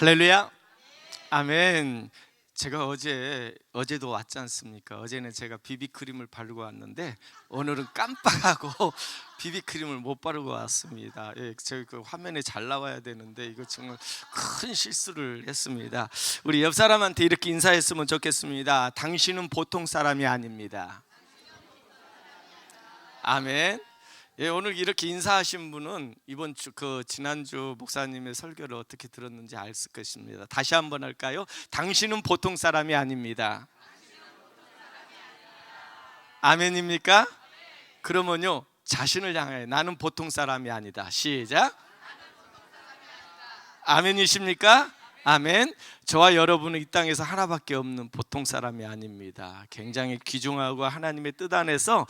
할렐루야. 아멘. 제가 어제도 왔지 않습니까? 어제는 제가 비비크림을 바르고 왔는데 오늘은 깜빡하고 비비크림을 못 바르고 왔습니다. 제가 그 화면에 잘 나와야 되는데 이거 정말 큰 실수를 했습니다. 우리 옆 사람한테 이렇게 인사했으면 좋겠습니다. 당신은 보통 사람이 아닙니다. 아멘. 오늘 이렇게 인사하신 분은 이번 주 지난주 목사님의 설교를 어떻게 들었는지 알 것입니다. 다시 한번 할까요? 당신은 보통 사람이 아닙니다. 아멘입니까? 그러면요, 자신을 향해 나는 보통 사람이 아니다. 시작. 아멘이십니까? 아멘. 저와 여러분은 이 땅에서 하나밖에 없는 보통 사람이 아닙니다. 굉장히 귀중하고 하나님의 뜻 안에서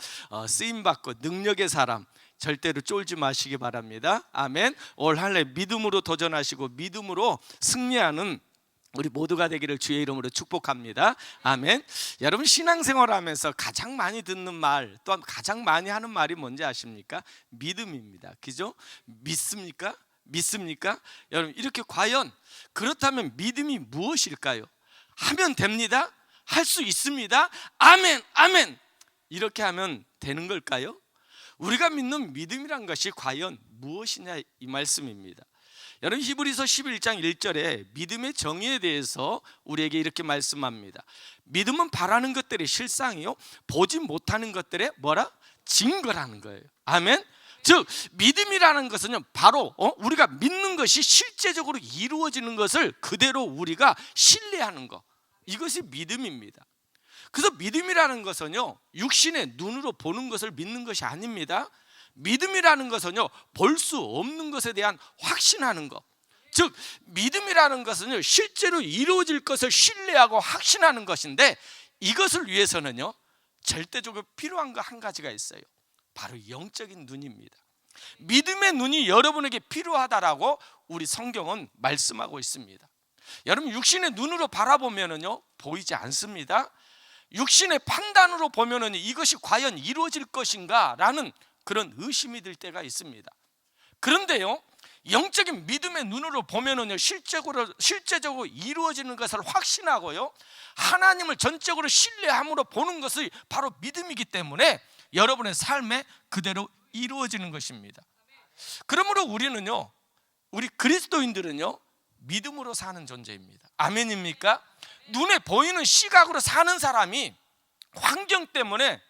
쓰임받고 능력의 사람, 절대로 쫄지 마시기 바랍니다. 아멘. 올 한 해 믿음으로 도전하시고 믿음으로 승리하는 우리 모두가 되기를 주의 이름으로 축복합니다. 아멘. 여러분, 신앙생활하면서 가장 많이 듣는 말, 또한 가장 많이 하는 말이 뭔지 아십니까? 믿음입니다. 그죠? 믿습니까? 믿습니까? 여러분, 이렇게 과연 그렇다면 믿음이 무엇일까요? 하면 됩니다. 할 수 있습니다. 아멘, 아멘. 이렇게 하면 되는 걸까요? 우리가 믿는 믿음이란 것이 과연 무엇이냐, 이 말씀입니다. 여러분, 히브리서 11장 1절에 믿음의 정의에 대해서 우리에게 이렇게 말씀합니다. 믿음은 바라는 것들의 실상이요, 보지 못하는 것들의 증거라는 거예요. 아멘. 즉, 믿음이라는 것은요, 바로 우리가 믿는 것이 실제적으로 이루어지는 것을 그대로 우리가 신뢰하는 것, 이것이 믿음입니다. 그래서 믿음이라는 것은요, 육신의 눈으로 보는 것을 믿는 것이 아닙니다. 믿음이라는 것은요, 볼 수 없는 것에 대한 확신하는 것. 즉, 믿음이라는 것은요, 실제로 이루어질 것을 신뢰하고 확신하는 것인데, 이것을 위해서는요, 절대적으로 필요한 거 한 가지가 있어요. 바로 영적인 눈입니다. 믿음의 눈이 여러분에게 필요하다라고 우리 성경은 말씀하고 있습니다. 여러분, 육신의 눈으로 바라보면은요, 보이지 않습니다. 육신의 판단으로 보면은 이것이 과연 이루어질 것인가 라는 그런 의심이 들 때가 있습니다. 그런데요, 영적인 믿음의 눈으로 보면은요, 실제적으로 이루어지는 것을 확신하고요, 하나님을 전적으로 신뢰함으로 보는 것이 바로 믿음이기 때문에 여러분의 삶에 그대로 이루어지는 것입니다. 그러므로 우리 그리스도인들은요, 믿음으로 사는 존재입니다. 아멘입니까? 눈에 보이는 시각으로 사는 사람이 환경 때문에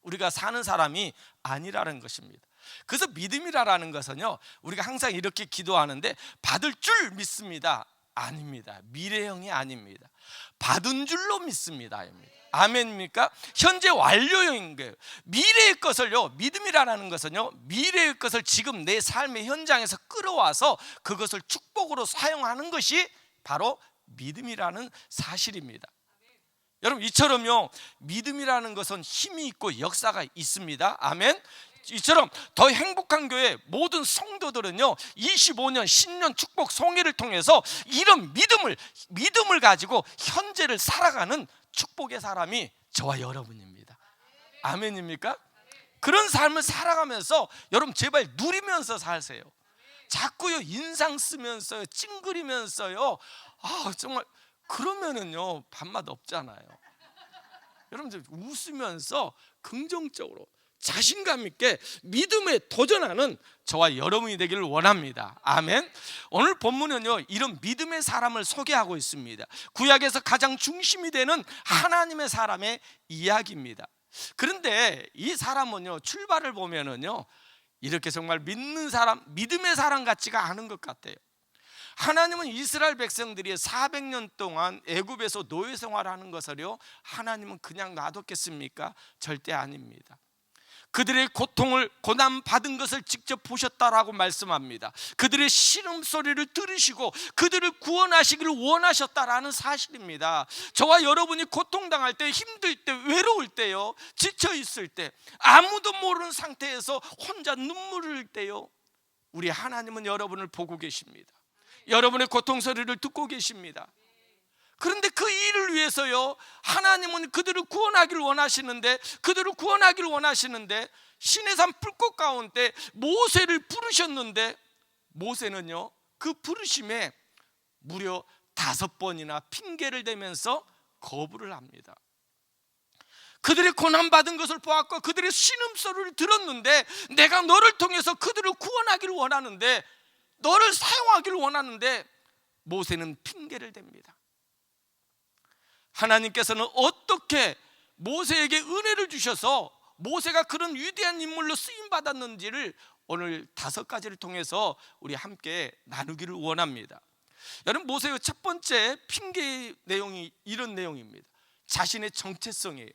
우리가 사는 사람이 아니라는 것입니다. 그래서 믿음이라는 것은요, 우리가 항상 이렇게 기도하는데 받을 줄 믿습니다. 아닙니다. 미래형이 아닙니다. 받은 줄로 믿습니다. 아멘입니까? 현재 완료형인 거예요. 미래의 것을요, 믿음이라는 것은요, 미래의 것을 지금 내 삶의 현장에서 끌어와서 그것을 축복으로 사용하는 것이 바로 믿음이라는 사실입니다. 여러분, 이처럼요, 믿음이라는 것은 힘이 있고 역사가 있습니다. 아멘. 이처럼 더 행복한 교회 모든 성도들은요, 25년 신년 축복 송해를 통해서 이런 믿음을 가지고 현재를 살아가는 축복의 사람이 저와 여러분입니다. 아멘입니까? 그런 삶을 살아가면서 여러분, 제발 누리면서 사세요. 자꾸요, 인상 쓰면서요, 찡그리면서요, 정말 그러면은요, 밥맛 없잖아요. 여러분들 웃으면서 긍정적으로 자신감 있게 믿음에 도전하는 저와 여러분이 되기를 원합니다. 아멘. 오늘 본문은요, 이런 믿음의 사람을 소개하고 있습니다. 구약에서 가장 중심이 되는 하나님의 사람의 이야기입니다. 그런데 이 사람은요, 출발을 보면은요, 이렇게 정말 믿음의 사람 같지가 않은 것 같아요. 하나님은 이스라엘 백성들이 400년 동안 애굽에서 노예 생활하는 것을요, 하나님은 그냥 놔뒀겠습니까? 절대 아닙니다. 그들의 고난 받은 것을 직접 보셨다라고 말씀합니다. 그들의 신음소리를 들으시고 그들을 구원하시기를 원하셨다라는 사실입니다. 저와 여러분이 고통당할 때, 힘들 때, 외로울 때요, 지쳐 있을 때, 아무도 모르는 상태에서 혼자 눈물을 흘릴 때요, 우리 하나님은 여러분을 보고 계십니다. 여러분의 고통 소리를 듣고 계십니다. 그런데 그 일을 위해서요, 하나님은 그들을 구원하기를 원하시는데 시내산 불꽃 가운데 모세를 부르셨는데, 모세는요, 그 부르심에 무려 5번이나 핑계를 대면서 거부를 합니다. 그들이 고난받은 것을 보았고 그들의 신음소리를 들었는데, 내가 너를 통해서 그들을 구원하기를 원하는데, 너를 사용하기를 원하는데 모세는 핑계를 댑니다. 하나님께서는 어떻게 모세에게 은혜를 주셔서 모세가 그런 위대한 인물로 쓰임받았는지를 오늘 5가지를 통해서 우리 함께 나누기를 원합니다. 여러분, 모세의 첫 번째 핑계의 내용이 이런 내용입니다. 자신의 정체성이에요.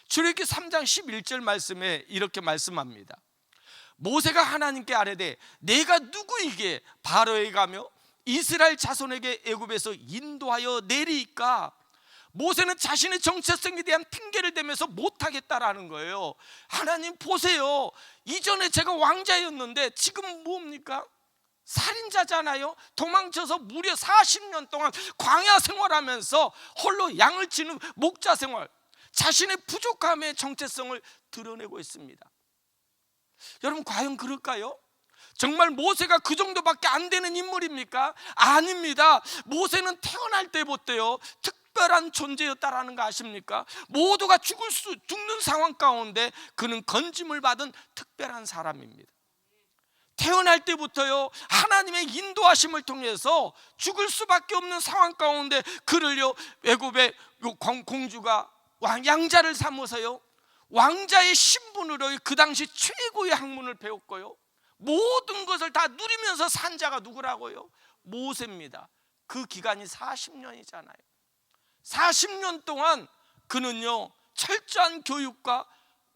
출애굽기 3장 11절 말씀에 이렇게 말씀합니다. 모세가 하나님께 아뢰되 내가 누구이게 바로에게 가며 이스라엘 자손에게 애굽에서 인도하여 내리이까? 모세는 자신의 정체성에 대한 핑계를 대면서 못하겠다라는 거예요. 하나님 보세요, 이전에 제가 왕자였는데 지금 뭡니까? 살인자잖아요. 도망쳐서 무려 40년 동안 광야 생활하면서 홀로 양을 치는 목자 생활, 자신의 부족함의 정체성을 드러내고 있습니다. 여러분, 과연 그럴까요? 정말 모세가 그 정도밖에 안 되는 인물입니까? 아닙니다. 모세는 태어날 때부터요 특별한 존재였다라는 거 아십니까? 모두가 죽는 상황 가운데 그는 건짐을 받은 특별한 사람입니다. 태어날 때부터요 하나님의 인도하심을 통해서 죽을 수밖에 없는 상황 가운데 그를요 애굽의 공주가 양자를 삼아서요 왕자의 신분으로 그 당시 최고의 학문을 배웠고요, 모든 것을 다 누리면서 산 자가 누구라고요? 모세입니다. 그 기간이 40년이잖아요 40년 동안 그는요 철저한 교육과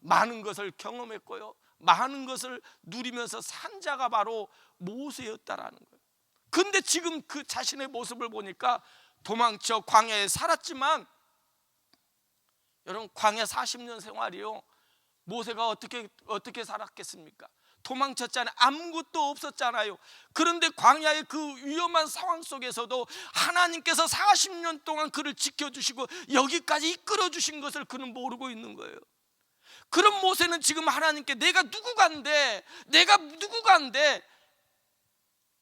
많은 것을 경험했고요, 많은 것을 누리면서 산 자가 바로 모세였다라는 거예요. 근데 지금 그 자신의 모습을 보니까 도망쳐 광야에 살았지만, 여러분, 광야 40년 생활이요 모세가 어떻게 살았겠습니까? 도망쳤잖아요. 아무것도 없었잖아요. 그런데 광야의 그 위험한 상황 속에서도 하나님께서 40년 동안 그를 지켜주시고 여기까지 이끌어주신 것을 그는 모르고 있는 거예요. 그런 모세는 지금 하나님께 내가 누구간데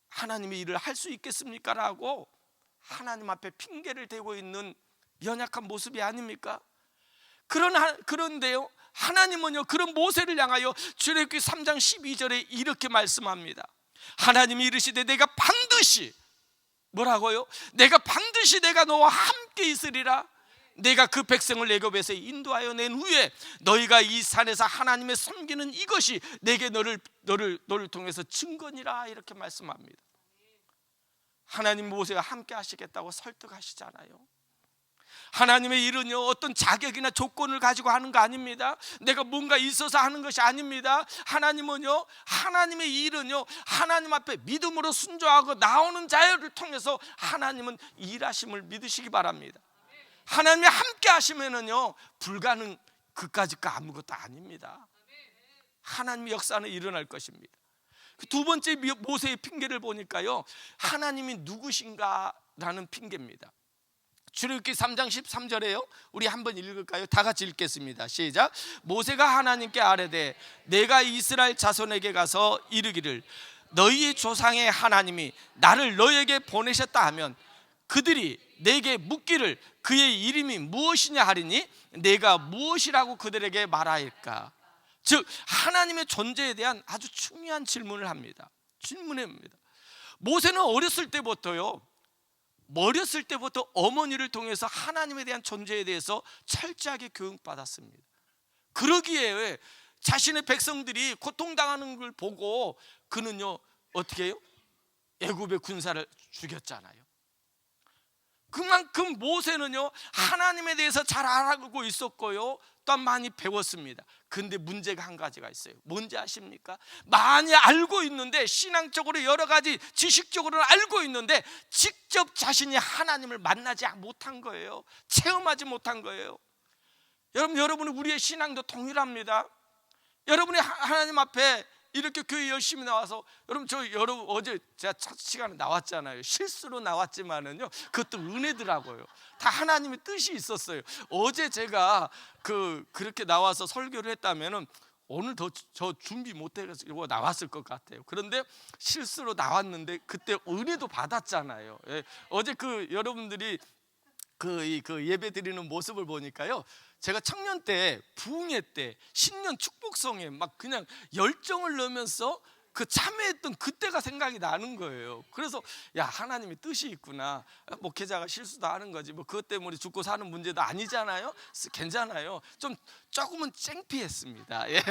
하나님의 일을 할 수 있겠습니까? 라고 하나님 앞에 핑계를 대고 있는 연약한 모습이 아닙니까? 그런데요 하나님은요 그런 모세를 향하여 출애굽기 3장 12절에 이렇게 말씀합니다. 하나님이 이르시되 내가 반드시, 뭐라고요? 내가 반드시 내가 너와 함께 있으리라. 내가 그 백성을 애굽에서 인도하여 낸 후에 너희가 이 산에서 하나님의 섬기는 이것이 내게 너를 통해서 증거니라. 이렇게 말씀합니다. 하나님 모세가 함께 하시겠다고 설득하시잖아요. 하나님의 일은요 어떤 자격이나 조건을 가지고 하는 거 아닙니다. 내가 뭔가 있어서 하는 것이 아닙니다. 하나님은요, 하나님의 일은요 하나님 앞에 믿음으로 순종하고 나오는 자를 통해서 하나님은 일하심을 믿으시기 바랍니다. 하나님이 함께 하시면은요 불가능 그까짓거 아무것도 아닙니다. 하나님의 역사는 일어날 것입니다. 두 번째 모세의 핑계를 보니까요 하나님이 누구신가라는 핑계입니다. 출애굽기 3장 13절에요 우리 한번 읽을까요? 다 같이 읽겠습니다. 시작. 모세가 하나님께 아뢰되 내가 이스라엘 자손에게 가서 이르기를 너희의 조상의 하나님이 나를 너에게 보내셨다 하면 그들이 내게 묻기를 그의 이름이 무엇이냐 하리니 내가 무엇이라고 그들에게 말하일까? 즉 하나님의 존재에 대한 아주 중요한 질문을 합니다. 질문합니다. 모세는 어렸을 때부터 어머니를 통해서 하나님에 대한 존재에 대해서 철저하게 교육받았습니다. 그러기에 자신의 백성들이 고통당하는 걸 보고 그는요 어떻게 해요? 애굽의 군사를 죽였잖아요. 그만큼 모세는요 하나님에 대해서 잘 알고 있었고요 또한 많이 배웠습니다. 근데 문제가 한 가지가 있어요. 뭔지 아십니까? 많이 알고 있는데, 신앙적으로 여러 가지 지식적으로는 알고 있는데 직접 자신이 하나님을 만나지 못한 거예요. 체험하지 못한 거예요. 여러분 우리의 신앙도 동일합니다. 여러분이 하나님 앞에 이렇게 교회 열심히 나와서, 여러분 어제 제가 첫 시간에 나왔잖아요. 실수로 나왔지만은요 그것도 은혜더라고요. 다 하나님의 뜻이 있었어요. 어제 제가 그렇게 나와서 설교를 했다면은 오늘 저 준비 못해가지고 나왔을 것 같아요. 그런데 실수로 나왔는데 그때 은혜도 받았잖아요. 예. 어제 여러분들이 그 예배 드리는 모습을 보니까요, 제가 청년 때 부흥회 때 신년 축복성에 막 그냥 열정을 넣으면서 그 참여했던 그때가 생각이 나는 거예요. 그래서 야, 하나님의 뜻이 있구나. 목회자가 실수도 하는 거지 뭐 그것 때문에 죽고 사는 문제도 아니잖아요. 괜찮아요. 조금은 창피했습니다. 예,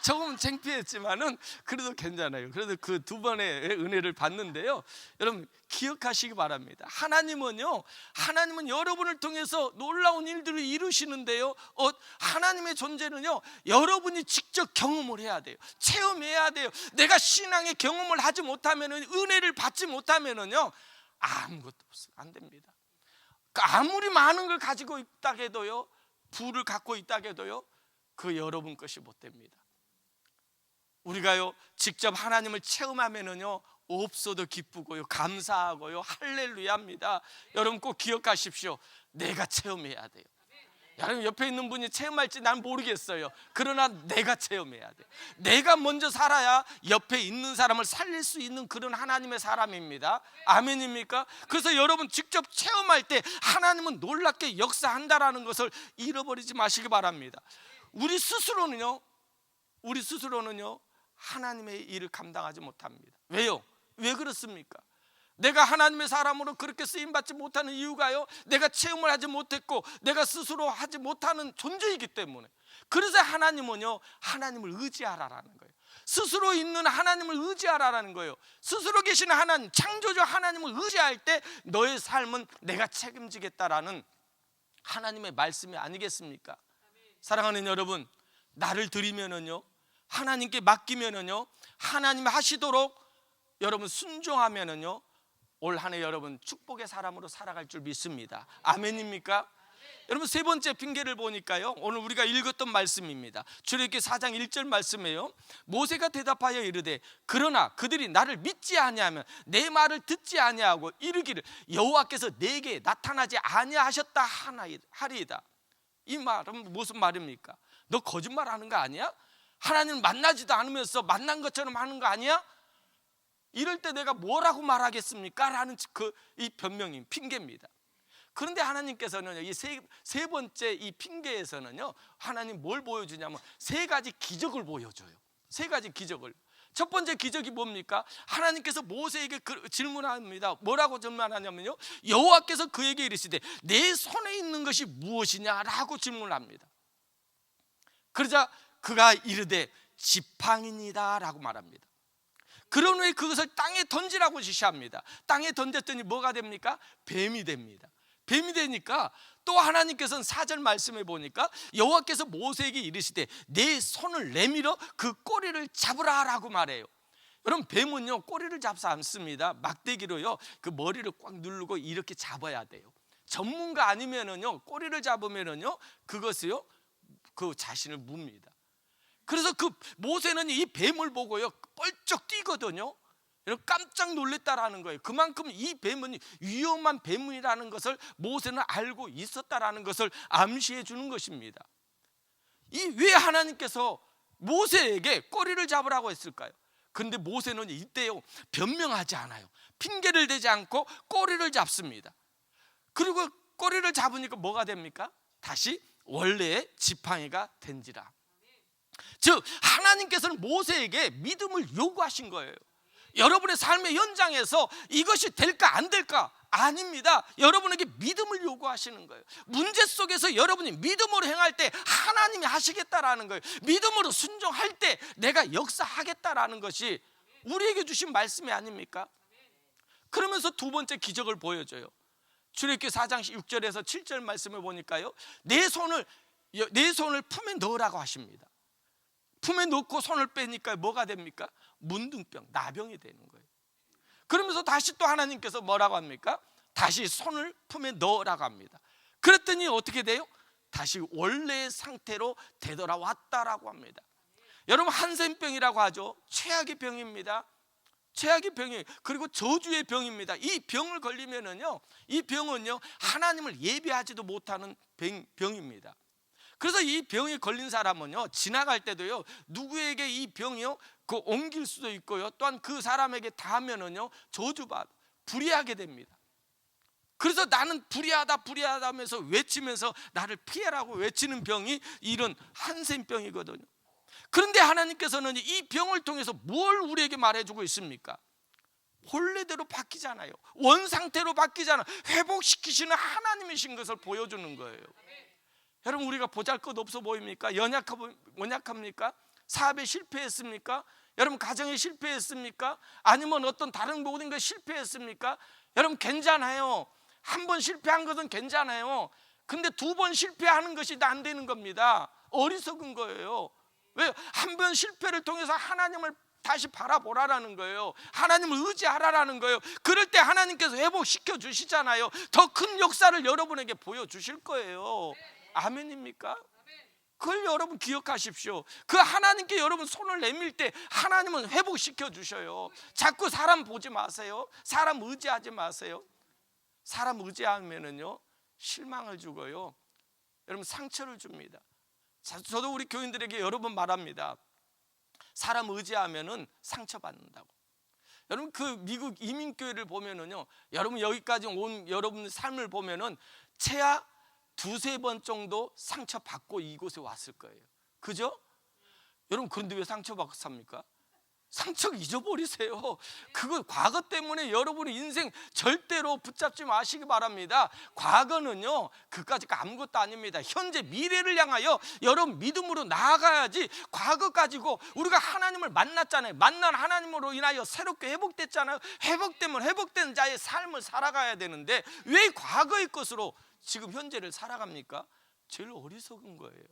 조금은 창피했지만은 그래도 괜찮아요. 그래도 그 두 번의 은혜를 받는데요, 여러분 기억하시기 바랍니다. 하나님은 여러분을 통해서 놀라운 일들을 이루시는데요, 하나님의 존재는요, 여러분이 직접 경험을 해야 돼요. 체험해야 돼요. 내가 신앙의 경험을 하지 못하면은, 은혜를 받지 못하면은요, 아무것도 안 됩니다. 아무리 많은 걸 가지고 있다 해도요, 부를 갖고 있다 해도요, 그 여러분 것이 못 됩니다. 우리가요, 직접 하나님을 체험하면은요, 없어도 기쁘고요, 감사하고요, 할렐루야입니다. 여러분 꼭 기억하십시오. 내가 체험해야 돼요. 여러분 옆에 있는 분이 체험할지 난 모르겠어요. 그러나 내가 체험해야 돼요. 내가 먼저 살아야 옆에 있는 사람을 살릴 수 있는 그런 하나님의 사람입니다. 아멘입니까? 그래서 여러분 직접 체험할 때 하나님은 놀랍게 역사한다라는 것을 잃어버리지 마시기 바랍니다. 우리 스스로는요 하나님의 일을 감당하지 못합니다. 왜요? 왜 그렇습니까? 내가 하나님의 사람으로 그렇게 쓰임받지 못하는 이유가요, 내가 체험을 하지 못했고 내가 스스로 하지 못하는 존재이기 때문에. 그래서 하나님은요, 하나님을 의지하라라는 거예요. 스스로 있는 하나님을 의지하라라는 거예요. 스스로 계시는 하나님, 창조주 하나님을 의지할 때 너의 삶은 내가 책임지겠다라는 하나님의 말씀이 아니겠습니까? 사랑하는 여러분, 나를 드리면은요, 하나님께 맡기면은요, 하나님이 하시도록 여러분 순종하면은요, 올 한 해 여러분 축복의 사람으로 살아갈 줄 믿습니다. 아멘입니까? 여러분 세 번째 핑계를 보니까요, 오늘 우리가 읽었던 말씀입니다. 출애굽기 4장 1절 말씀이에요. 모세가 대답하여 이르되 그러나 그들이 나를 믿지 아니하면 내 말을 듣지 아니하고 이르기를 여호와께서 내게 나타나지 아니하셨다 하리이다. 이 말은 무슨 말입니까? 너 거짓말하는 거 아니야? 하나님 만나지도 않으면서 만난 것처럼 하는 거 아니야? 이럴 때 내가 뭐라고 말하겠습니까? 라는 이 변명인 핑계입니다. 그런데 하나님께서는 이 세 번째 이 핑계에서는요, 하나님 뭘 보여주냐면 세 가지 기적을 보여줘요. 세 가지 기적을. 첫 번째 기적이 뭡니까? 하나님께서 모세에게 질문합니다. 뭐라고 질문하냐면요, 여호와께서 그에게 이르시되 내 손에 있는 것이 무엇이냐라고 질문합니다. 그러자 그가 이르되 지팡이니이다 라고 말합니다. 그런 후에 그것을 땅에 던지라고 지시합니다. 땅에 던졌더니 뭐가 됩니까? 뱀이 됩니다. 뱀이 되니까 또 하나님께서는 4절 말씀해 보니까 여호와께서 모세에게 이르시되 내 손을 내밀어 그 꼬리를 잡으라 라고 말해요. 여러분 뱀은요 꼬리를 잡지 않습니다. 막대기로요 그 머리를 꽉 누르고 이렇게 잡아야 돼요. 전문가 아니면은요 꼬리를 잡으면은요 그것을요 그 자신을 뭅니다. 그래서 그 모세는 이 뱀을 보고요 뻘쩍 뛰거든요. 여러분 깜짝 놀랐다라는 거예요. 그만큼 이 뱀은 위험한 뱀이라는 것을 모세는 알고 있었다라는 것을 암시해 주는 것입니다. 왜 하나님께서 모세에게 꼬리를 잡으라고 했을까요? 그런데 모세는 이때요 변명하지 않아요. 핑계를 대지 않고 꼬리를 잡습니다. 그리고 꼬리를 잡으니까 뭐가 됩니까? 다시 원래의 지팡이가 된지라. 즉 하나님께서는 모세에게 믿음을 요구하신 거예요. 여러분의 삶의 현장에서 이것이 될까 안 될까? 아닙니다. 여러분에게 믿음을 요구하시는 거예요. 문제 속에서 여러분이 믿음으로 행할 때 하나님이 하시겠다라는 거예요. 믿음으로 순종할 때 내가 역사하겠다라는 것이 우리에게 주신 말씀이 아닙니까? 그러면서 두 번째 기적을 보여줘요. 출애굽기 4장 6절에서 7절 말씀을 보니까요 내 손을 품에 넣으라고 하십니다. 품에 넣고 손을 빼니까 뭐가 됩니까? 문둥병, 나병이 되는 거예요. 그러면서 다시 또 하나님께서 뭐라고 합니까? 다시 손을 품에 넣으라고 합니다. 그랬더니 어떻게 돼요? 다시 원래의 상태로 되돌아왔다라고 합니다. 여러분 한센병이라고 하죠. 최악의 병입니다. 최악의 병이에요. 그리고 저주의 병입니다. 이 병을 걸리면은요, 이 병은요 하나님을 예배하지도 못하는 병입니다. 그래서 이 병에 걸린 사람은요, 지나갈 때도요, 누구에게 이 병이요 옮길 수도 있고요, 또한 그 사람에게 닿으면은요 저주받 불의하게 됩니다. 그래서 나는 불의하다 불의하다 하면서 외치면서 나를 피해라고 외치는 병이 이런 한센병이거든요. 그런데 하나님께서는 이 병을 통해서 뭘 우리에게 말해주고 있습니까? 본래대로 바뀌잖아요. 원상태로 바뀌잖아요. 회복시키시는 하나님이신 것을 보여주는 거예요. 여러분, 우리가 보잘것없어 보입니까? 연약합니까? 사업에 실패했습니까? 여러분, 가정에 실패했습니까? 아니면 어떤 다른 모든 것에 실패했습니까? 여러분, 괜찮아요. 한 번 실패한 것은 괜찮아요. 근데 두 번 실패하는 것이 안 되는 겁니다. 어리석은 거예요. 왜요? 한 번 실패를 통해서 하나님을 다시 바라보라라는 거예요. 하나님을 의지하라라는 거예요. 그럴 때 하나님께서 회복시켜 주시잖아요. 더 큰 역사를 여러분에게 보여주실 거예요. 아멘입니까? 그걸 여러분 기억하십시오. 그 하나님께 여러분 손을 내밀 때 하나님은 회복시켜 주셔요. 자꾸 사람 보지 마세요. 사람 의지하지 마세요. 사람 의지하면은요 실망을 주고요, 여러분 상처를 줍니다. 저도 우리 교인들에게 여러 번 말합니다. 사람 의지하면은 상처받는다고. 여러분, 그 미국 이민교회를 보면은요, 여러분 여기까지 온 여러분 삶을 보면은 최하 두세 번 정도 상처받고 이곳에 왔을 거예요. 그죠? 여러분, 그런데 왜 상처받고 삽니까? 상처 잊어버리세요. 그거 과거 때문에 여러분의 인생 절대로 붙잡지 마시기 바랍니다. 과거는요 그까짓 아무것도 아닙니다. 현재 미래를 향하여 여러분 믿음으로 나아가야지. 과거 가지고 우리가 하나님을 만났잖아요. 만난 하나님으로 인하여 새롭게 회복됐잖아요. 회복되면 회복된 자의 삶을 살아가야 되는데 왜 과거의 것으로 지금 현재를 살아갑니까? 제일 어리석은 거예요.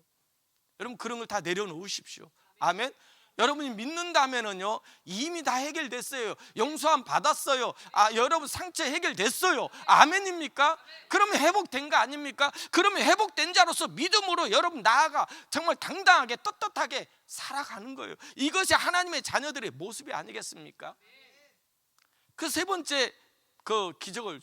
여러분, 그런 걸 다 내려놓으십시오. 아멘. 여러분이 믿는다면은요 이미 다 해결됐어요. 용서함 받았어요. 여러분 상처 해결됐어요. 아멘입니까? 그러면 회복된 거 아닙니까? 그러면 회복된 자로서 믿음으로 여러분 나아가 정말 당당하게 떳떳하게 살아가는 거예요. 이것이 하나님의 자녀들의 모습이 아니겠습니까? 그 세 번째 그 기적을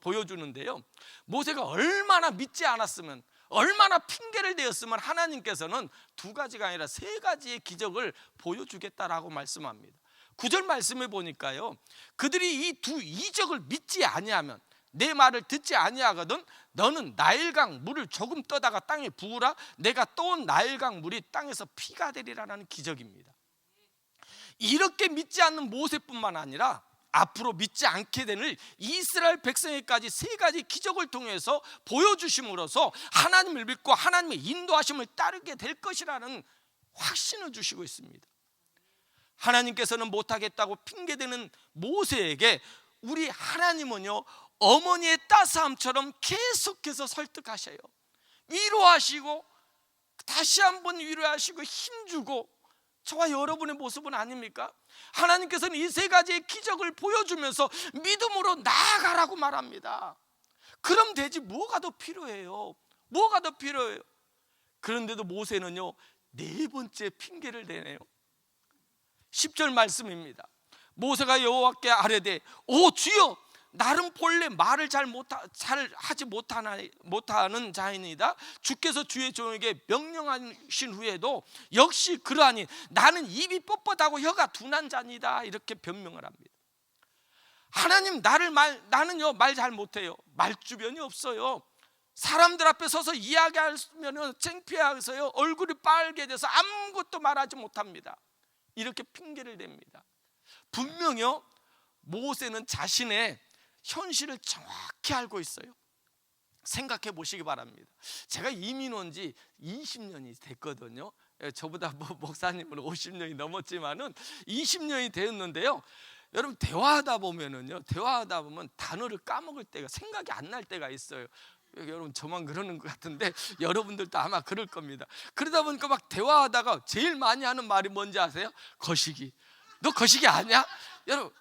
보여주는데요, 모세가 얼마나 믿지 않았으면, 얼마나 핑계를 대었으면 하나님께서는 두 가지가 아니라 세 가지의 기적을 보여주겠다라고 말씀합니다. 9절 말씀해 보니까요, 그들이 이 두 이적을 믿지 아니하면, 내 말을 듣지 아니하거든 너는 나일강 물을 조금 떠다가 땅에 부으라. 내가 떠온 나일강 물이 땅에서 피가 되리라는 기적입니다. 이렇게 믿지 않는 모세뿐만 아니라 앞으로 믿지 않게 되는 이스라엘 백성에까지 세 가지 기적을 통해서 보여주심으로써 하나님을 믿고 하나님의 인도하심을 따르게 될 것이라는 확신을 주시고 있습니다. 하나님께서는 못하겠다고 핑계대는 모세에게 우리 하나님은요 어머니의 따스함처럼 계속해서 설득하셔요. 위로하시고 다시 한번 위로하시고 힘주고, 저와 여러분의 모습은 아닙니까? 하나님께서는 이 세 가지의 기적을 보여주면서 믿음으로 나아가라고 말합니다. 그럼 되지 뭐가 더 필요해요? 뭐가 더 필요해요? 그런데도 모세는요 네 번째 핑계를 대네요. 10절 말씀입니다. 모세가 여호와께 아뢰되 오 주여, 나는 본래 말을 잘 하지 못하는 자이니이다. 주께서 주의 종에게 명령하신 후에도 역시 그러하니 나는 입이 뻣뻣하고 혀가 둔한 자니다. 이렇게 변명을 합니다. 하나님, 나는요 말 잘 못해요. 말주변이 없어요. 사람들 앞에 서서 이야기하면 창피해서요 얼굴이 빨개 돼서 아무것도 말하지 못합니다. 이렇게 핑계를 댑니다. 분명히요 모세는 자신의 현실을 정확히 알고 있어요. 생각해 보시기 바랍니다. 제가 이민 온 지 20년이 됐거든요. 저보다 목사님은 50년이 넘었지만은 20년이 되었는데요. 여러분, 대화하다 보면 단어를 까먹을 때가, 생각이 안 날 때가 있어요. 여러분, 저만 그러는 것 같은데 여러분들도 아마 그럴 겁니다. 그러다 보니까 막 대화하다가 제일 많이 하는 말이 뭔지 아세요? 거시기. 너 거시기 아니야? 여러분,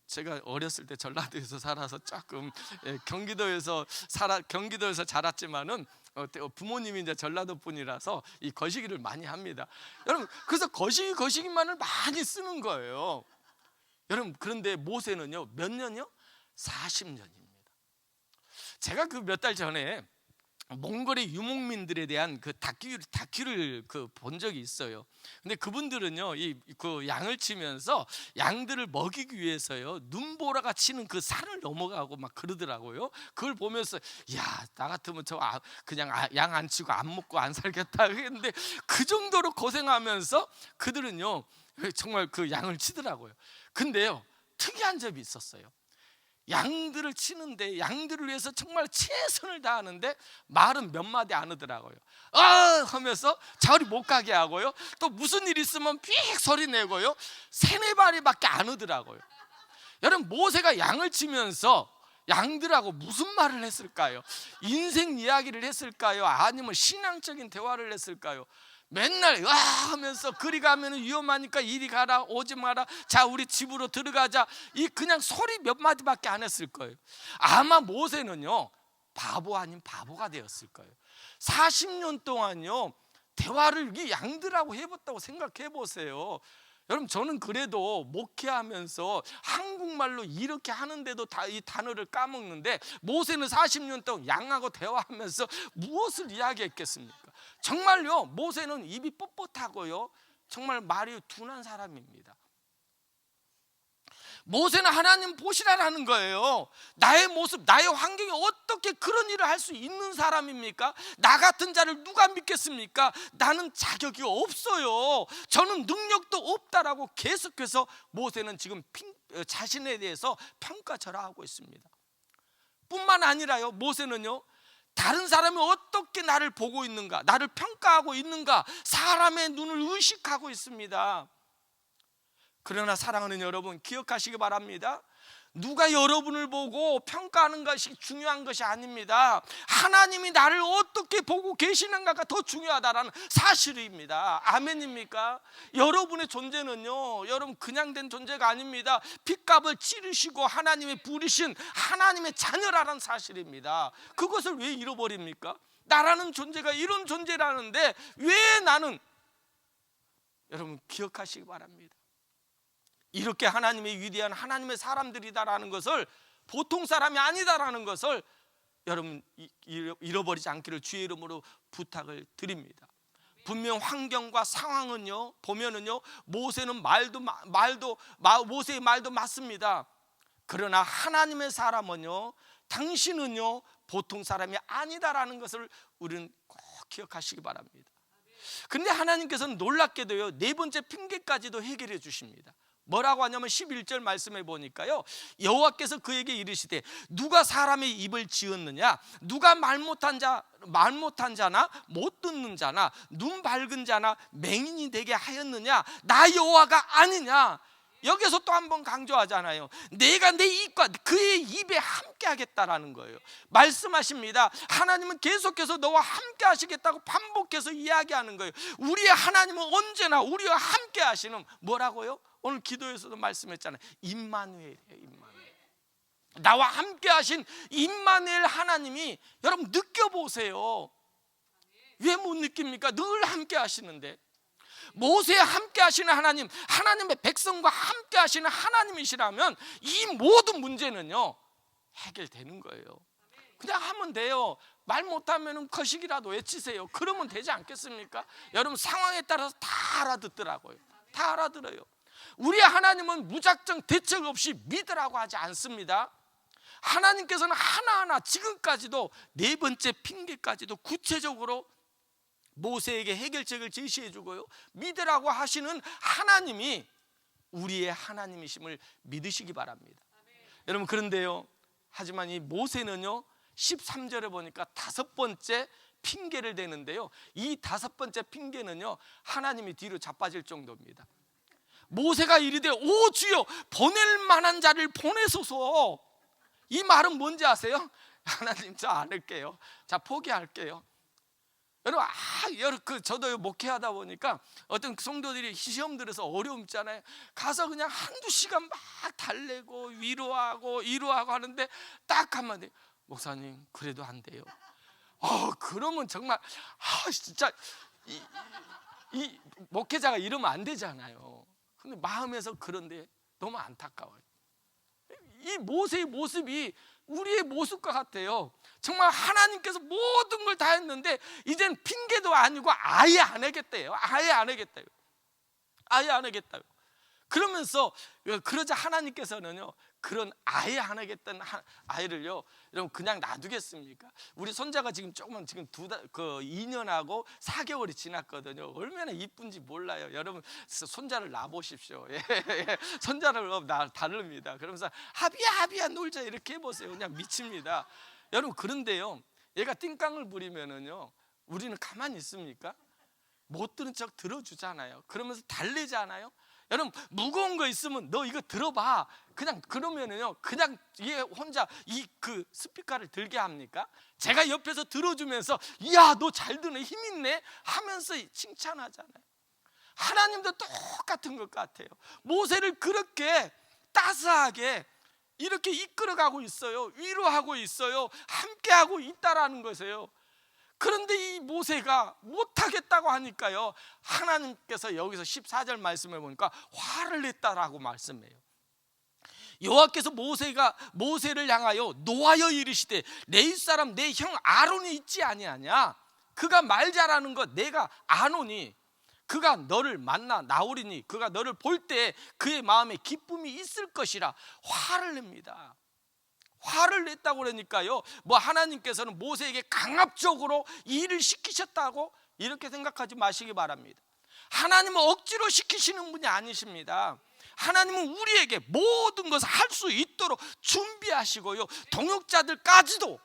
제가 어렸을 때 전라도에서 살아서 조금 경기도에서 자랐지만은 부모님이 이제 전라도 분이라서 이 거시기를 많이 합니다. 여러분, 그래서 거시기만을 많이 쓰는 거예요. 여러분, 그런데 모세는요 몇 년이요? 40년입니다. 제가 그 몇 달 전에 몽골의 유목민들에 대한 그 다큐를 본 적이 있어요. 근데 그분들은요, 그 양을 치면서 양들을 먹이기 위해서요, 눈보라가 치는 그 산을 넘어가고 막 그러더라고요. 그걸 보면서 야, 나 같으면 그냥 양 안 치고 안 먹고 안 살겠다 했는데, 그 정도로 고생하면서 그들은요 정말 그 양을 치더라고요. 근데요, 특이한 점이 있었어요. 양들을 치는데, 양들을 위해서 정말 최선을 다하는데 말은 몇 마디 안 하더라고요. 하면서 자리 못 가게 하고요, 또 무슨 일 있으면 삑 소리 내고요, 세네 마리밖에 안 하더라고요. 여러분, 모세가 양을 치면서 양들하고 무슨 말을 했을까요? 인생 이야기를 했을까요? 아니면 신앙적인 대화를 했을까요? 맨날 하면서 그리 가면 위험하니까 이리 가라, 오지 마라, 자 우리 집으로 들어가자, 그냥 소리 몇 마디밖에 안 했을 거예요. 아마 모세는요 바보 아닌 바보가 되었을 거예요. 40년 동안요 대화를 이 양들하고 해봤다고 생각해 보세요. 여러분, 저는 그래도 목회하면서 한국말로 이렇게 하는데도 이 단어를 까먹는데, 모세는 40년 동안 양하고 대화하면서 무엇을 이야기했겠습니까? 정말요, 모세는 입이 뻣뻣하고요, 정말 말이 둔한 사람입니다. 모세는 하나님 보시라는 거예요. 나의 모습, 나의 환경이 어떻게 그런 일을 할 수 있는 사람입니까? 나 같은 자를 누가 믿겠습니까? 나는 자격이 없어요. 저는 능력도 없다라고 계속해서 모세는 지금 자신에 대해서 평가절하하고 있습니다. 뿐만 아니라요, 모세는요 다른 사람이 어떻게 나를 보고 있는가, 나를 평가하고 있는가, 사람의 눈을 의식하고 있습니다. 그러나 사랑하는 여러분, 기억하시기 바랍니다. 누가 여러분을 보고 평가하는 것이 중요한 것이 아닙니다. 하나님이 나를 어떻게 보고 계시는가가 더 중요하다는 사실입니다. 아멘입니까? 여러분의 존재는요, 여러분 그냥 된 존재가 아닙니다. 핏값을 치르시고 하나님이 부르신 하나님의 자녀라는 사실입니다. 그것을 왜 잃어버립니까? 나라는 존재가 이런 존재라는데 왜 나는, 여러분 기억하시기 바랍니다. 이렇게 하나님의 위대한 하나님의 사람들이다라는 것을, 보통 사람이 아니다라는 것을 여러분 잃어버리지 않기를 주의 이름으로 부탁을 드립니다. 분명 환경과 상황은요 보면은요 모세는 모세의 말도 맞습니다. 그러나 하나님의 사람은요, 당신은요 보통 사람이 아니다라는 것을 우리는 꼭 기억하시기 바랍니다. 그런데 하나님께서는 놀랍게도요 네 번째 핑계까지도 해결해 주십니다. 뭐라고 하냐면 11절 말씀해 보니까요, 여호와께서 그에게 이르시되 누가 사람의 입을 지었느냐, 누가 말 못한 자나 못 듣는 자나 눈 밝은 자나 맹인이 되게 하였느냐, 나 여호와가 아니냐. 여기서 또 한 번 강조하잖아요. 내가 내 입과 그의 입에 함께 하겠다라는 거예요. 말씀하십니다. 하나님은 계속해서 너와 함께 하시겠다고 반복해서 이야기하는 거예요. 우리의 하나님은 언제나 우리와 함께 하시는, 뭐라고요? 오늘 기도에서도 말씀했잖아요. 임마누엘이에요. 임마누엘. 나와 함께 하신 임마누엘 하나님이 여러분 느껴보세요. 왜 못 느낍니까? 늘 함께 하시는데. 모세와 함께 하시는 하나님, 하나님의 백성과 함께 하시는 하나님이시라면 이 모든 문제는요 해결되는 거예요. 그냥 하면 돼요. 말 못하면 거식이라도 외치세요. 그러면 되지 않겠습니까? 여러분 상황에 따라서 다 알아듣더라고요. 다 알아들어요. 우리 하나님은 무작정 대책 없이 믿으라고 하지 않습니다. 하나님께서는 하나하나 지금까지도 네 번째 핑계까지도 구체적으로 모세에게 해결책을 제시해 주고요, 믿으라고 하시는 하나님이 우리의 하나님이심을 믿으시기 바랍니다. 여러분, 그런데요, 하지만 이 모세는요 13절에 보니까 다섯 번째 핑계를 대는데요, 이 다섯 번째 핑계는요 하나님이 뒤로 자빠질 정도입니다. 모세가 이르되 오 주여 보낼 만한 자를 보내소서. 이 말은 뭔지 아세요? 하나님 저 안 할게요. 자 포기할게요. 여러분, 저도 목회하다 보니까 어떤 성도들이 시험 들어서 어려움 있잖아요. 가서 그냥 한두 시간 막 달래고 위로하고 하는데 딱 한마디, 목사님 그래도 안 돼요. 그러면 정말 진짜 이 목회자가 이러면 안 되잖아요. 근데 마음에서 그런데 너무 안타까워요. 이 모세의 모습이 우리의 모습과 같아요. 정말 하나님께서 모든 걸 다 했는데 이젠 핑계도 아니고 아예 안 하겠대요. 아예 안 하겠대요. 아예 안 하겠다요. 그러면서 그러자 하나님께서는요, 그런 아예 안 하겠다는 아이를요, 여러분 그냥 놔두겠습니까? 우리 손자가 지금 조금 지금 2년하고 4개월이 지났거든요. 얼마나 이쁜지 몰라요. 여러분 손자를 놔보십시오. 예, 예. 손자를 다릅니다. 그러면서 하비야 놀자 이렇게 해보세요. 그냥 미칩니다. 여러분 그런데요, 얘가 띵깡을 부리면은요, 우리는 가만히 있습니까? 못 들은 척 들어주잖아요. 그러면서 달래잖아요. 여러분 무거운 거 있으면 너 이거 들어봐. 그냥 그러면은요, 그냥 얘 혼자 그 스피커를 들게 합니까? 제가 옆에서 들어주면서 야, 너 잘 드네, 힘 있네 하면서 칭찬하잖아요. 하나님도 똑같은 것 같아요. 모세를 그렇게 따스하게 이렇게 이끌어가고 있어요. 위로하고 있어요. 함께하고 있다라는 것이에요. 그런데 이 모세가 못하겠다고 하니까요, 하나님께서 여기서 14절 말씀을 보니까 화를 냈다라고 말씀해요. 여호와께서 모세를 향하여 노하여 이르시되 내 윗사람 내 형 아론이 있지 아니하냐? 그가 말 잘하는 것 내가 아노니 그가 너를 만나 나오리니 그가 너를 볼 때 그의 마음에 기쁨이 있을 것이라 화를 냅니다. 화를 냈다고 그러니까요, 뭐 하나님께서는 모세에게 강압적으로 일을 시키셨다고 이렇게 생각하지 마시기 바랍니다. 하나님은 억지로 시키시는 분이 아니십니다. 하나님은 우리에게 모든 것을 할 수 있도록 준비하시고요, 동역자들까지도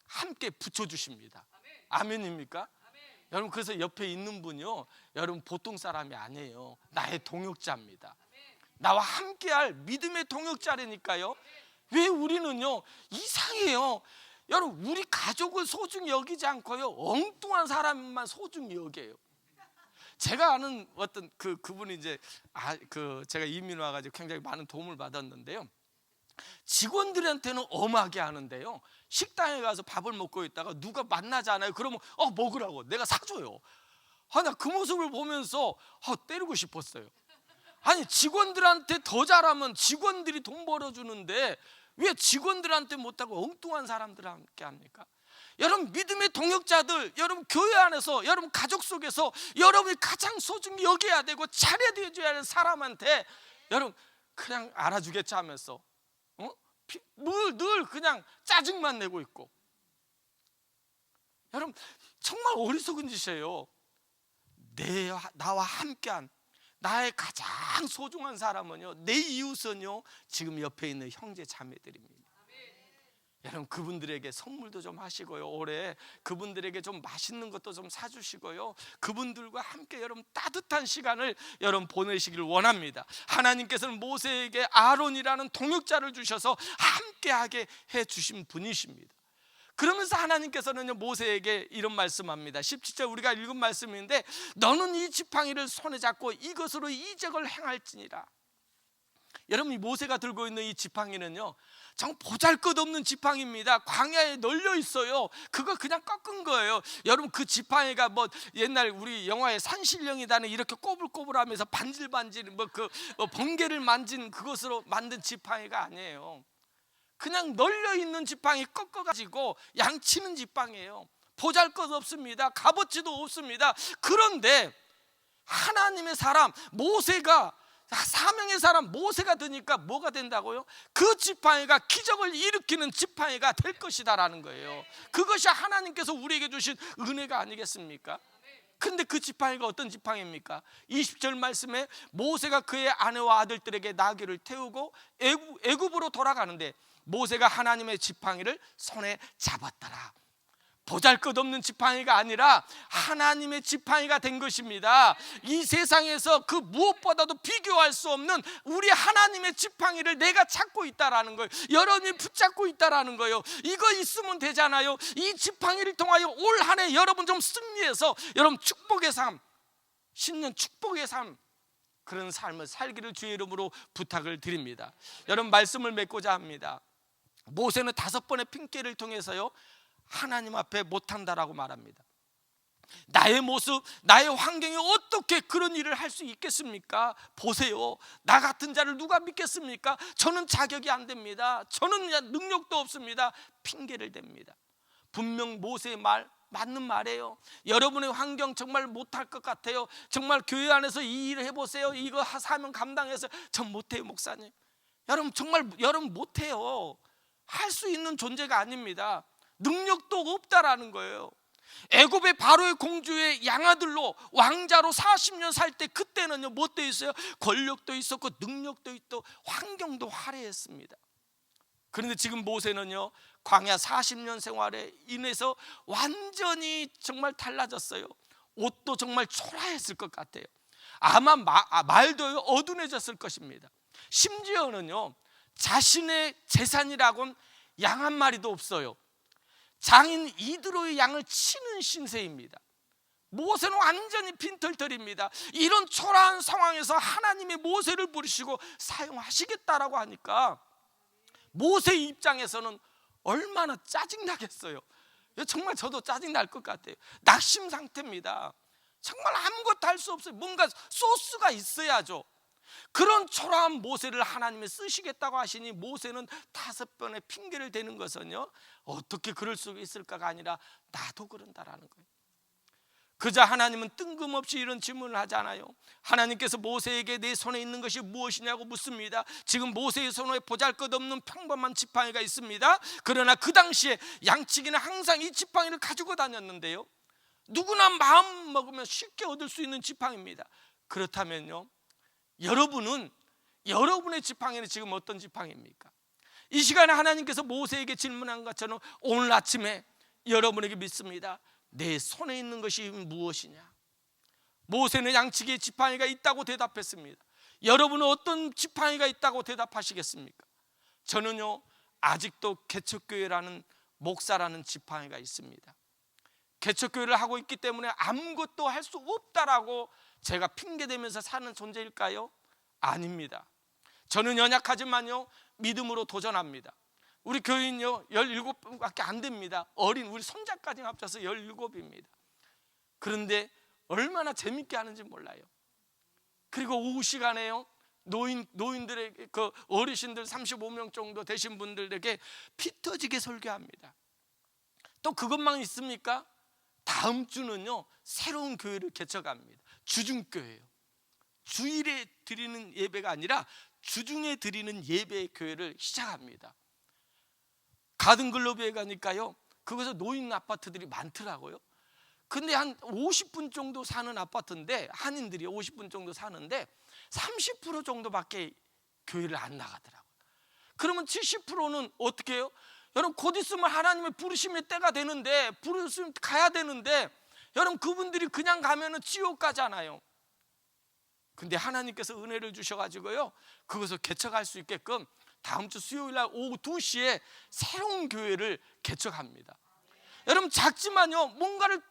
함께 붙여주십니다. 아멘입니까? 여러분 그래서 옆에 있는 분이요, 여러분 보통 사람이 아니에요. 나의 동역자입니다. 나와 함께할 믿음의 동역자라니까요. 왜 우리는요 이상해요. 여러분 우리 가족을 소중히 여기지 않고요, 엉뚱한 사람만 소중히 여겨요. 제가 아는 어떤 그분이 이제 제가 이민 와가지고 굉장히 많은 도움을 받았는데요, 직원들한테는 엄하게 하는데요, 식당에 가서 밥을 먹고 있다가 누가 만나잖아요. 그러면 먹으라고 내가 사줘요. 나 그 모습을 보면서 때리고 싶었어요. 아니 직원들한테 더 잘하면 직원들이 돈 벌어주는데 왜 직원들한테 못하고 엉뚱한 사람들한테 합니까? 여러분 믿음의 동역자들, 여러분 교회 안에서, 여러분 가족 속에서 여러분이 가장 소중히 여겨야 되고 잘해줘야 하는 사람한테 여러분 그냥 알아주겠지 하면서 늘 그냥 짜증만 내고 있고, 여러분 정말 어리석은 짓이에요. 나와 함께한 나의 가장 소중한 사람은요, 내 이웃은요, 지금 옆에 있는 형제 자매들입니다. 여러분 그분들에게 선물도 좀 하시고요, 올해 그분들에게 좀 맛있는 것도 좀 사주시고요, 그분들과 함께 여러분 따뜻한 시간을 여러분 보내시길 원합니다. 하나님께서는 모세에게 아론이라는 동역자를 주셔서 함께하게 해주신 분이십니다. 그러면서 하나님께서는 모세에게 이런 말씀합니다. 17절 우리가 읽은 말씀인데, 너는 이 지팡이를 손에 잡고 이것으로 이적을 행할지니라. 여러분 이 모세가 들고 있는 이 지팡이는요, 정 보잘것없는 지팡이입니다. 광야에 널려 있어요. 그거 그냥 꺾은 거예요. 여러분 그 지팡이가 뭐 옛날 우리 영화의 산신령이다는 이렇게 꼬불꼬불하면서 반질반질 번개를 만진 그것으로 만든 지팡이가 아니에요. 그냥 널려있는 지팡이 꺾어가지고 양치는 지팡이에요. 보잘것없습니다. 값어치도 없습니다. 그런데 하나님의 사람 모세가, 사명의 사람 모세가 되니까 뭐가 된다고요? 그 지팡이가 기적을 일으키는 지팡이가 될 것이다라는 거예요. 그것이 하나님께서 우리에게 주신 은혜가 아니겠습니까? 근데 그 지팡이가 어떤 지팡이입니까? 20절 말씀에 모세가 그의 아내와 아들들에게 나귀를 태우고 애굽으로 돌아가는데 모세가 하나님의 지팡이를 손에 잡았더라. 보잘것없는 지팡이가 아니라 하나님의 지팡이가 된 것입니다. 이 세상에서 그 무엇보다도 비교할 수 없는 우리 하나님의 지팡이를 내가 찾고 있다라는 거예요. 여러분이 붙잡고 있다라는 거예요. 이거 있으면 되잖아요. 이 지팡이를 통하여 올 한 해 여러분 좀 승리해서 여러분 축복의 삶, 신년 축복의 삶, 그런 삶을 살기를 주의 이름으로 부탁을 드립니다. 여러분 말씀을 맺고자 합니다. 모세는 5번의 핑계를 통해서요, 하나님 앞에 못한다라고 말합니다. 나의 모습, 나의 환경이 어떻게 그런 일을 할 수 있겠습니까? 보세요, 나 같은 자를 누가 믿겠습니까? 저는 자격이 안 됩니다. 저는 능력도 없습니다. 핑계를 댑니다. 분명 모세의 말 맞는 말이에요. 여러분의 환경 정말 못할 것 같아요. 정말 교회 안에서 이 일을 해보세요. 이거 사명 감당해서 전 못해요 목사님. 여러분 정말 여러분 못해요. 할 수 있는 존재가 아닙니다. 능력도 없다라는 거예요. 애굽의 바로의 공주의 양아들로 왕자로 40년 살 때 그때는요 뭐 돼 있어요? 권력도 있었고 능력도 있고 환경도 화려했습니다. 그런데 지금 모세는요 광야 40년 생활에 인해서 완전히 정말 달라졌어요. 옷도 정말 초라했을 것 같아요. 아마 말도 어두워졌을 것입니다. 심지어는요 자신의 재산이라고는 양 한 마리도 없어요. 장인 이드로의 양을 치는 신세입니다. 모세는 완전히 빈털털입니다. 이런 초라한 상황에서 하나님이 모세를 부르시고 사용하시겠다라고 하니까 모세 입장에서는 얼마나 짜증나겠어요. 정말 저도 짜증날 것 같아요. 낙심 상태입니다. 정말 아무것도 할 수 없어요. 뭔가 소스가 있어야죠. 그런 초라한 모세를 하나님이 쓰시겠다고 하시니 모세는 5번의 핑계를 대는 것은요 어떻게 그럴 수 있을까가 아니라 나도 그런다라는 거예요. 그저 하나님은 뜬금없이 이런 질문을 하잖아요. 하나님께서 모세에게 내 손에 있는 것이 무엇이냐고 묻습니다. 지금 모세의 손에 보잘것없는 평범한 지팡이가 있습니다. 그러나 그 당시에 양치기는 항상 이 지팡이를 가지고 다녔는데요 누구나 마음 먹으면 쉽게 얻을 수 있는 지팡이입니다. 그렇다면요 여러분은 여러분의 지팡이는 지금 어떤 지팡이입니까? 이 시간에 하나님께서 모세에게 질문한 것처럼 오늘 아침에 여러분에게 묻습니다. 내 손에 있는 것이 무엇이냐? 모세는 양치기의 지팡이가 있다고 대답했습니다. 여러분은 어떤 지팡이가 있다고 대답하시겠습니까? 저는요 아직도 개척교회라는 목사라는 지팡이가 있습니다. 개척교회를 하고 있기 때문에 아무것도 할 수 없다라고 제가 핑계대면서 사는 존재일까요? 아닙니다. 저는 연약하지만요 믿음으로 도전합니다. 우리 교인요 17밖에 안 됩니다. 어린 우리 손자까지 합쳐서 17입니다. 그런데 얼마나 재밌게 하는지 몰라요. 그리고 오후 시간에요 노인들에게 그 어르신들 35명 정도 되신 분들에게 피 터지게 설교합니다. 또 그것만 있습니까? 다음 주는요 새로운 교회를 개척합니다. 주중교회예요. 주일에 드리는 예배가 아니라 주중에 드리는 예배 교회를 시작합니다. 가든글로비에 가니까요 그곳에 노인 아파트들이 많더라고요. 근데 한 50분 정도 사는 아파트인데 한인들이 50분 정도 사는데 30% 정도밖에 교회를 안 나가더라고요. 그러면 70%는 어떻게 해요? 여러분 곧 있으면 하나님의 부르심의 때가 되는데 부르심 가야 되는데 여러분 그분들이 그냥 가면은 지옥 가잖아요. 근데 하나님께서 은혜를 주셔가지고요 그것을 개척할 수 있게끔 다음 주 수요일날 오후 2시에 새로운 교회를 개척합니다. 여러분 작지만요 뭔가를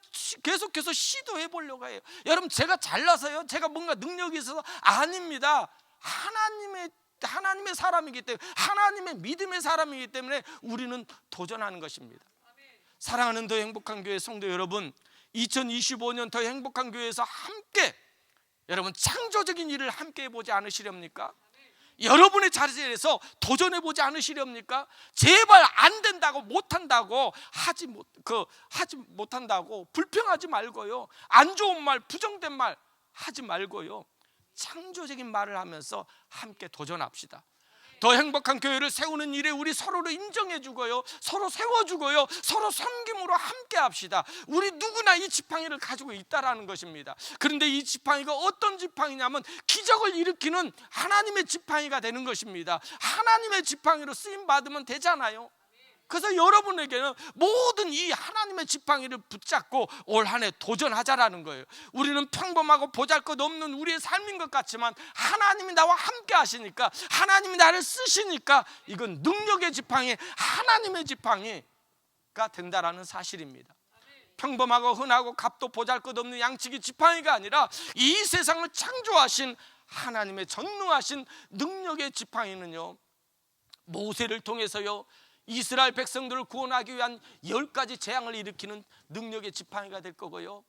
계속해서 시도해 보려고 해요. 여러분 제가 잘나서요 제가 뭔가 능력이 있어서 아닙니다. 하나님의 사람이기 때문에 하나님의 믿음의 사람이기 때문에 우리는 도전하는 것입니다. 사랑하는 더 행복한 교회 성도 여러분, 2025년 더 행복한 교회에서 함께 여러분 창조적인 일을 함께 해보지 않으시렵니까? 여러분의 자리에서 도전해보지 않으시렵니까? 제발 안 된다고 못한다고 하지 못한다고 불평하지 말고요, 안 좋은 말 부정된 말 하지 말고요, 창조적인 말을 하면서 함께 도전합시다. 더 행복한 교회를 세우는 일에 우리 서로를 인정해주고요, 서로 세워주고요, 서로 섬김으로 함께 합시다. 우리 누구나 이 지팡이를 가지고 있다라는 것입니다. 그런데 이 지팡이가 어떤 지팡이냐면 기적을 일으키는 하나님의 지팡이가 되는 것입니다. 하나님의 지팡이로 쓰임 받으면 되잖아요. 그래서 여러분에게는 모든 이 하나님의 지팡이를 붙잡고 올 한 해 도전하자라는 거예요. 우리는 평범하고 보잘것없는 우리의 삶인 것 같지만 하나님이 나와 함께 하시니까, 하나님이 나를 쓰시니까 이건 능력의 지팡이, 하나님의 지팡이가 된다라는 사실입니다. 평범하고 흔하고 값도 보잘것없는 양치기 지팡이가 아니라 이 세상을 창조하신 하나님의 전능하신 능력의 지팡이는요, 모세를 통해서요 이스라엘 백성들을 구원하기 위한 10가지 재앙을 일으키는 능력의 지팡이가 될 거고요,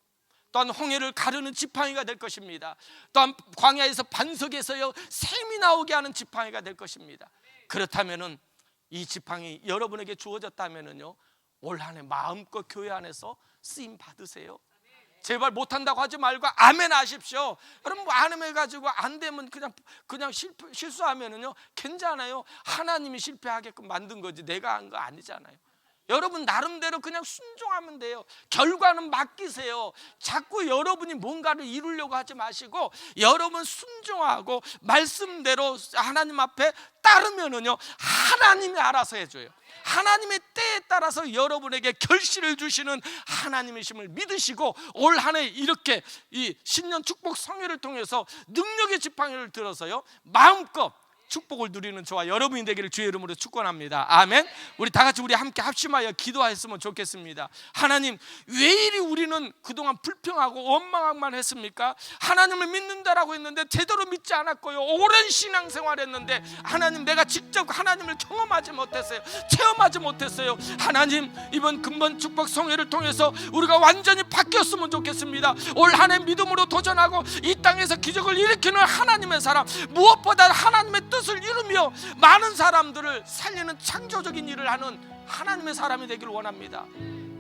또한 홍해를 가르는 지팡이가 될 것입니다. 또한 광야에서 반석에서요 샘이 나오게 하는 지팡이가 될 것입니다. 그렇다면은 이 지팡이 여러분에게 주어졌다면은요 올 한 해 마음껏 교회 안에서 쓰임 받으세요. 제발 못한다고 하지 말고 아멘 하십시오. 여러분 뭐 아멘 해가지고 안 되면 그냥 실수하면은요 괜찮아요. 하나님이 실패하게끔 만든 거지 내가 한 거 아니잖아요. 여러분 나름대로 그냥 순종하면 돼요. 결과는 맡기세요. 자꾸 여러분이 뭔가를 이루려고 하지 마시고 여러분 순종하고 말씀대로 하나님 앞에 따르면은요 하나님이 알아서 해줘요. 하나님의 때에 따라서 여러분에게 결실을 주시는 하나님이심을 믿으시고 올 한 해 이렇게 이 신년 축복 성회를 통해서 능력의 지팡이를 들어서요 마음껏 축복을 누리는 저와 여러분이 되기를 주의 이름으로 축원합니다. 아멘. 우리 다 같이 우리 함께 합심하여 기도했으면 좋겠습니다. 하나님, 왜 이리 우리는 그동안 불평하고 원망만 했습니까? 하나님을 믿는다라고 했는데 제대로 믿지 않았고요. 오랜 신앙생활 했는데 하나님 내가 직접 하나님을 경험하지 못했어요. 체험하지 못했어요. 하나님, 이번 근본 축복 성회를 통해서 우리가 완전히 바뀌었으면 좋겠습니다. 올 한 해 믿음으로 도전하고 이 땅에서 기적을 일으키는 하나님의 사람, 무엇보다 하나님의 뜻을 이루며 많은 사람들을 살리는 창조적인 일을 하는 하나님의 사람이 되기를 원합니다.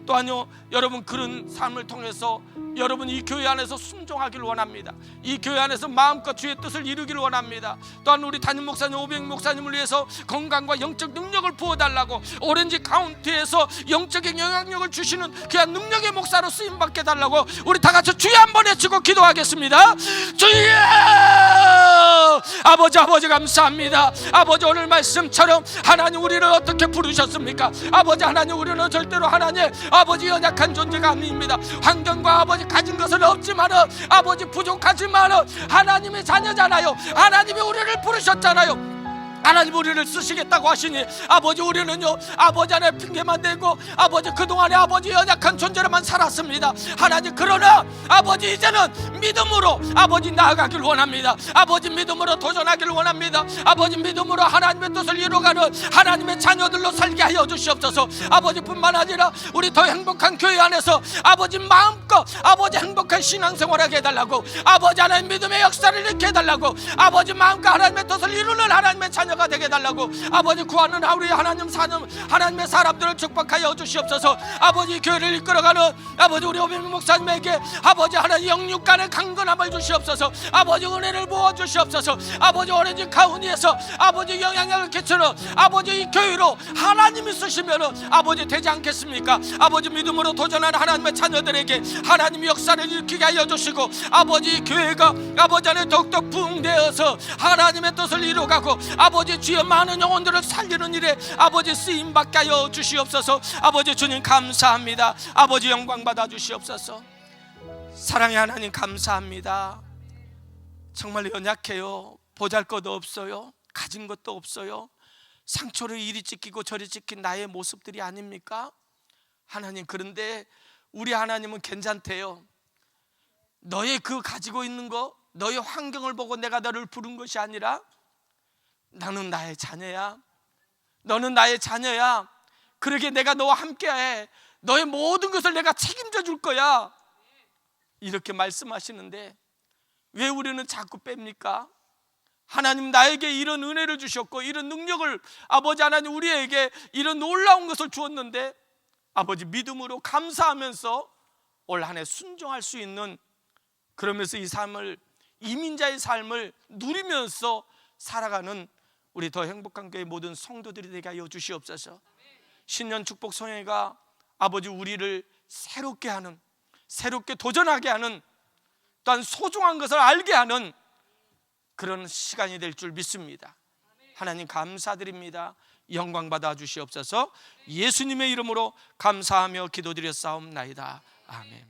또한요, 여러분 그런 삶을 통해서 여러분 이 교회 안에서 순종하기를 원합니다. 이 교회 안에서 마음껏 주의 뜻을 이루기를 원합니다. 또한 우리 담임 목사님, 오병 목사님을 위해서 건강과 영적 능력을 부어달라고 오렌지 카운티에서 영적인 영향력을 주시는 귀한 능력의 목사로 쓰임받게 달라고 우리 다 같이 주여 한번 외치고 기도하겠습니다. 주여! 아버지 감사합니다. 아버지 오늘 말씀처럼 하나님 우리를 어떻게 부르셨습니까? 아버지 하나님 우리는 절대로 하나님 아버지 연약한 존재가 아닙니다. 환경과 아버지 가진 것은 없지만은 아버지 부족하지만은 하나님의 자녀잖아요. 하나님이 우리를 부르셨잖아요. 하나님 우리를 쓰시겠다고 하시니 아버지 우리는요 아버지 안에 핑계만 대고 아버지 그동안에 아버지 연약한 존재로만 살았습니다. 하나님 그러나 아버지 이제는 믿음으로 아버지 나아가길 원합니다. 아버지 믿음으로 도전하길 원합니다. 아버지 믿음으로 하나님의 뜻을 이루어가는 하나님의 자녀들로 살게 하여 주시옵소서. 아버지뿐만 아니라 우리 더 행복한 교회 안에서 아버지 마음껏 아버지 행복한 신앙생활하게 해달라고 아버지 하나님 믿음의 역사를 일으켜 해달라고 아버지 마음껏 하나님의 뜻을 이루는 하나님의 자녀가 되게 해달라고 아버지 구하는 우리 하나님의 사람들을 축복하여 주시옵소서. 아버지 교회를 이끌어가는 아버지 우리 오병 목사님에게 아버지 하나님 영육간의 강건함을 주시옵소서. 아버지 은혜를 부어 주시옵소서. 아버지 오렌지 카운티에서 아버지 영향력을 끼치는 아버지 이 교회로 하나님이 쓰시면은 아버지 되지 않겠습니까? 아버지 믿음으로 도전하는 하나님의 자녀들에게 하나님의 역사를 일으키게 하여 주시고 아버지 교회가 아버지 안에 더욱더 부흥되어서 하나님의 뜻을 이루어가고 아버지 주여 많은 영혼들을 살리는 일에 아버지 쓰임받게 하여 주시옵소서. 아버지 주님 감사합니다. 아버지 영광 받아 주시옵소서. 사랑의 하나님 감사합니다. 정말 연약해요. 보잘것도 없어요. 가진 것도 없어요. 상처를 이리 찢기고 저리 찢긴 나의 모습들이 아닙니까? 하나님 그런데 우리 하나님은 괜찮대요. 너의 그 가지고 있는 거 너의 환경을 보고 내가 너를 부른 것이 아니라 나는 나의 자녀야. 너는 나의 자녀야. 그러게 내가 너와 함께해. 너의 모든 것을 내가 책임져 줄 거야. 이렇게 말씀하시는데 왜 우리는 자꾸 뺍니까? 하나님 나에게 이런 은혜를 주셨고 이런 능력을 아버지 하나님 우리에게 이런 놀라운 것을 주었는데 아버지 믿음으로 감사하면서 올 한 해 순종할 수 있는 그러면서 이 삶을 이민자의 삶을 누리면서 살아가는 우리 더 행복한 교회 모든 성도들이 되게 하여 주시옵소서. 신년 축복 성회가 아버지 우리를 새롭게 하는 새롭게 도전하게 하는 또한 소중한 것을 알게 하는 그런 시간이 될 줄 믿습니다. 하나님 감사드립니다. 영광 받아 주시옵소서. 예수님의 이름으로 감사하며 기도드렸사옵나이다. 아멘.